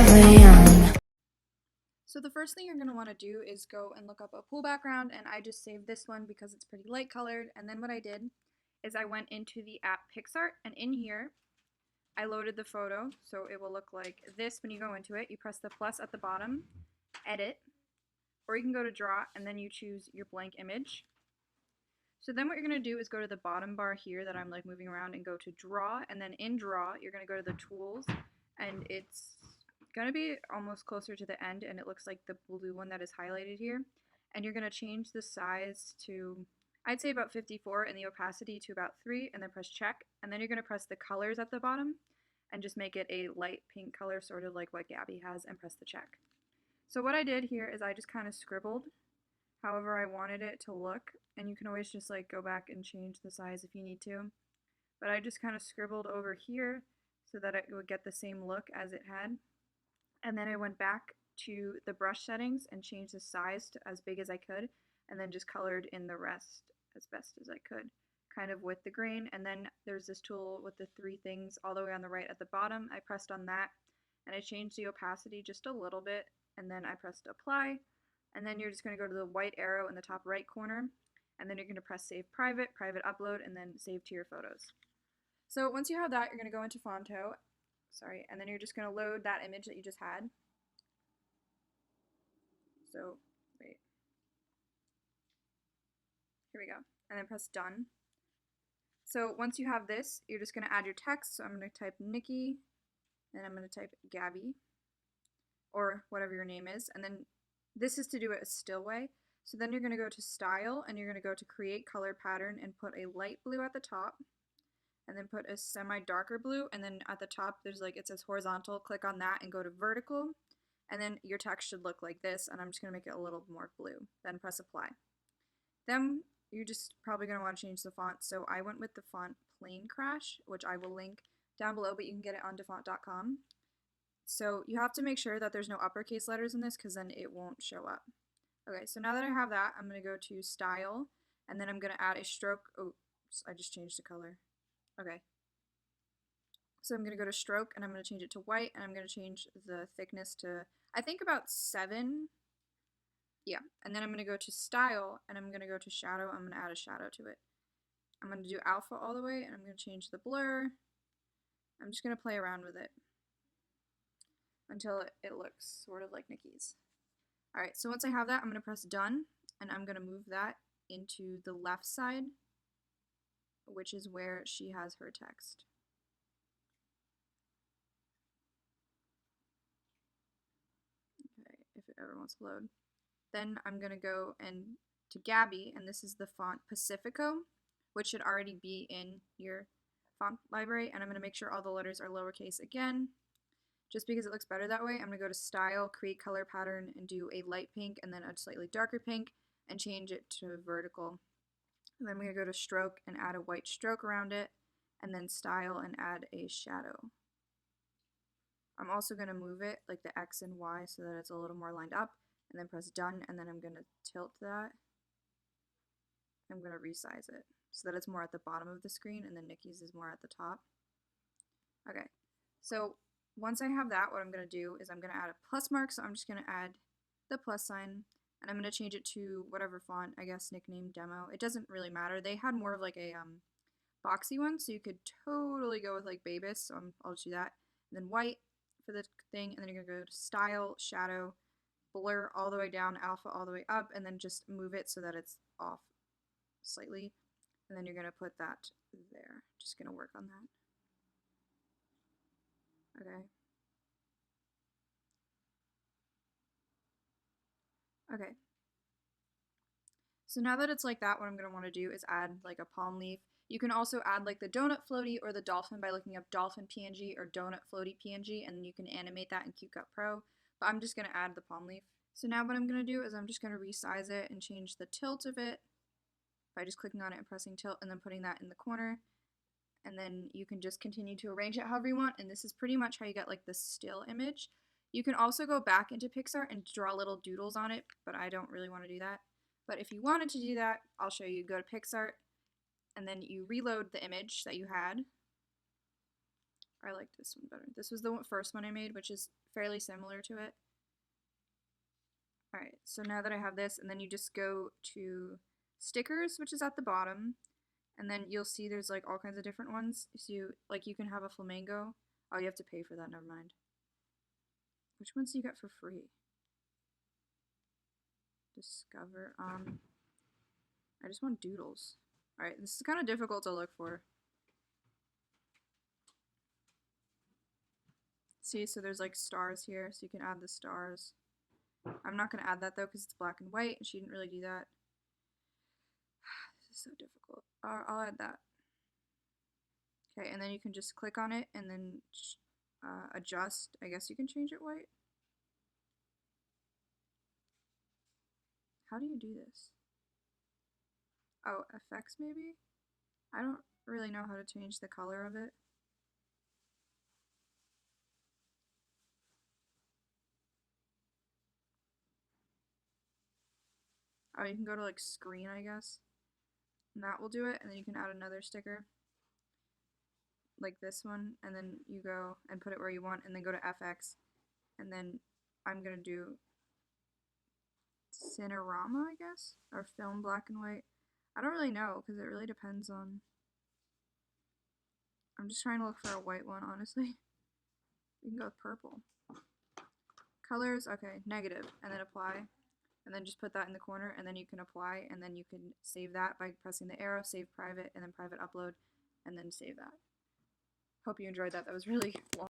forever young. So the first thing you're going to want to do is go and look up a pool background, and I just saved this one because it's pretty light colored. And then what I did is I went into the app PixArt, and in here I loaded the photo, so it will look like this when you go into it. You press the plus at the bottom, edit, or you can go to draw, and then you choose your blank image. So then what you're going to do is go to the bottom bar here that I'm like moving around and go to draw, and then in draw you're going to go to the tools, and it's going to be almost closer to the end, and it looks like the blue one that is highlighted here. And you're going to change the size to, I'd say about 54, and the opacity to about 3, and then press check. And then you're going to press the colors at the bottom and just make it a light pink color, sort of like what Gabi has, and press the check. So what I did here is I just kind of scribbled however I wanted it to look, and you can always just like go back and change the size if you need to. But I just kind of scribbled over here so that it would get the same look as it had. And then I went back to the brush settings and changed the size to as big as I could, and then just colored in the rest as best as I could, kind of with the grain. And then there's this tool with the 3 things all the way on the right at the bottom. I pressed on that, and I changed the opacity just a little bit, and then I pressed apply. And then you're just going to go to the white arrow in the top right corner, and then you're going to press save private, private upload, and then save to your photos. So once you have that, you're going to go into phonto, and then you're just going to load that image that you just had. So, wait. Here we go. And then press done. So once you have this, you're just going to add your text. So I'm going to type Niki, and I'm going to type Gabi, or whatever your name is, and then this is to do it a still way. So then you're going to go to style, and you're going to go to create color pattern and put a light blue at the top, and then put a semi darker blue, and then at the top there's like, it says horizontal, click on that and go to vertical, and then your text should look like this, and I'm just going to make it a little more blue. Then press apply. Then you're just probably going to want to change the font, so I went with the font Plain Crash, which I will link down below, but you can get it on dafont.com. So you have to make sure that there's no uppercase letters in this, because then it won't show up. Okay, so now that I have that, I'm going to go to style, and then I'm going to add a stroke. Oh, I just changed the color. Okay. So I'm going to go to stroke, and I'm going to change it to white, and I'm going to change the thickness to, I think, about 7. Yeah, and then I'm going to go to style, and I'm going to go to shadow. I'm going to add a shadow to it. I'm going to do alpha all the way, and I'm going to change the blur. I'm just going to play around with it until it looks sort of like Niki's. Alright, so once I have that, I'm going to press done, and I'm going to move that into the left side, which is where she has her text. Okay, if it ever wants to load. Then I'm going to go to Gabi, and this is the font Pacifico, which should already be in your font library, and I'm going to make sure all the letters are lowercase again. Just because it looks better that way, I'm going to go to Style, Create Color Pattern, and do a light pink and then a slightly darker pink, and change it to vertical. And then I'm going to go to Stroke and add a white stroke around it, and then Style and add a shadow. I'm also going to move it like the X and Y so that it's a little more lined up, and then press Done, and then I'm going to tilt that. I'm going to resize it so that it's more at the bottom of the screen, and then Niki's is more at the top. Okay, so once I have that, what I'm going to do is I'm going to add a plus mark, so I'm just going to add the plus sign, and I'm going to change it to whatever font, I guess nickname demo. It doesn't really matter. They had more of like a boxy one, so you could totally go with like Babus, so I'll just do that. And then white for the thing, and then you're going to go to style, shadow, blur all the way down, alpha all the way up, and then just move it so that it's off slightly. And then you're going to put that there. Just going to work on that. Okay. Okay. So now that it's like that, what I'm going to want to do is add like a palm leaf. You can also add like the donut floaty or the dolphin by looking up dolphin PNG or donut floaty PNG, and then you can animate that in CuteCut Pro. But I'm just going to add the palm leaf. So now what I'm going to do is I'm just going to resize it and change the tilt of it by just clicking on it and pressing tilt and then putting that in the corner. And then you can just continue to arrange it however you want, and this is pretty much how you get like the still image. You can also go back into PixArt and draw little doodles on it, but I don't really want to do that. But if you wanted to do that, I'll show you. Go to PixArt, and then you reload the image that you had. I like this one better. This was the first one I made, which is fairly similar to it. Alright, so now that I have this, and then you just go to stickers, which is at the bottom, and then you'll see there's like all kinds of different ones. So you can have a flamingo. Oh, you have to pay for that, never mind. Which ones do you get for free? Discover, I just want doodles. Alright, this is kind of difficult to look for. See, so there's like stars here, so you can add the stars. I'm not going to add that though because it's black and white, and she didn't really do that. This is so difficult. I'll add that. Okay, and then you can just click on it and then adjust. I guess you can change it white. How do you do this? Oh, effects maybe? I don't really know how to change the color of it. Oh, you can go to like screen, I guess. And that will do it, and then you can add another sticker. Like this one, and then you go and put it where you want, and then go to FX. And then I'm gonna do Cinerama, I guess? Or film black and white. I don't really know, because it really depends on... I'm just trying to look for a white one, honestly. We can go with purple. Colors, okay, negative, and then apply. And then just put that in the corner, and then you can apply, and then you can save that by pressing the arrow, save private, and then private upload, and then save that. Hope you enjoyed that. That was really long.